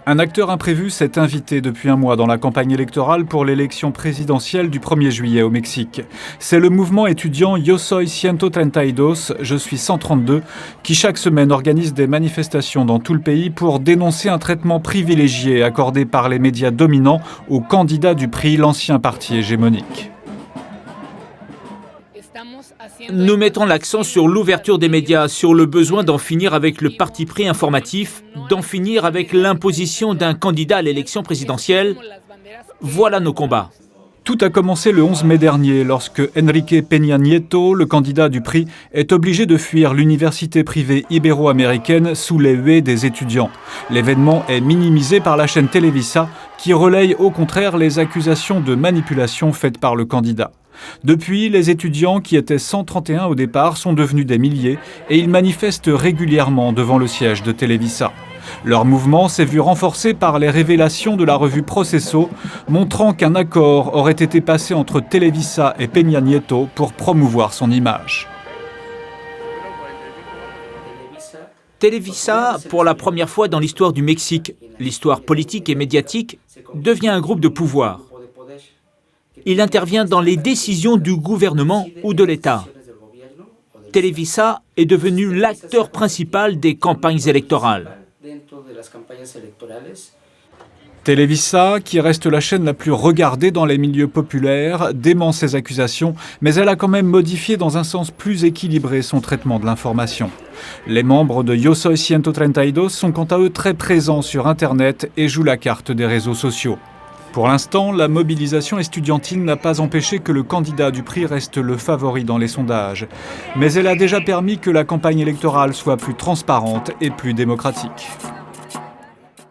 Un acteur imprévu s'est invité depuis un mois dans la campagne électorale pour l'élection présidentielle du 1er juillet au Mexique. C'est le mouvement étudiant Yo Soy 132, je suis 132, qui chaque semaine organise des manifestations dans tout le pays pour dénoncer un traitement privilégié accordé par les médias dominants aux candidats du PRI, l'ancien parti hégémonique. Nous mettons l'accent sur l'ouverture des médias, sur le besoin d'en finir avec le parti pris informatif, d'en finir avec l'imposition d'un candidat à l'élection présidentielle. Voilà nos combats. Tout a commencé le 11 mai dernier, lorsque Enrique Peña Nieto, le candidat du PRI, est obligé de fuir l'université privée ibéro-américaine sous les huées des étudiants. L'événement est minimisé par la chaîne Televisa, qui relaye au contraire les accusations de manipulation faites par le candidat. Depuis, les étudiants, qui étaient 131 au départ, sont devenus des milliers et ils manifestent régulièrement devant le siège de Televisa. Leur mouvement s'est vu renforcé par les révélations de la revue Proceso, montrant qu'un accord aurait été passé entre Televisa et Peña Nieto pour promouvoir son image. Televisa, pour la première fois dans l'histoire du Mexique, l'histoire politique et médiatique, devient un groupe de pouvoir. Il intervient dans les décisions du gouvernement ou de l'État. Televisa est devenu l'acteur principal des campagnes électorales. Televisa, qui reste la chaîne la plus regardée dans les milieux populaires, dément ces accusations, mais elle a quand même modifié dans un sens plus équilibré son traitement de l'information. Les membres de Yo Soy 132 sont quant à eux très présents sur Internet et jouent la carte des réseaux sociaux. Pour l'instant, la mobilisation estudiantine n'a pas empêché que le candidat du PRI reste le favori dans les sondages. Mais elle a déjà permis que la campagne électorale soit plus transparente et plus démocratique.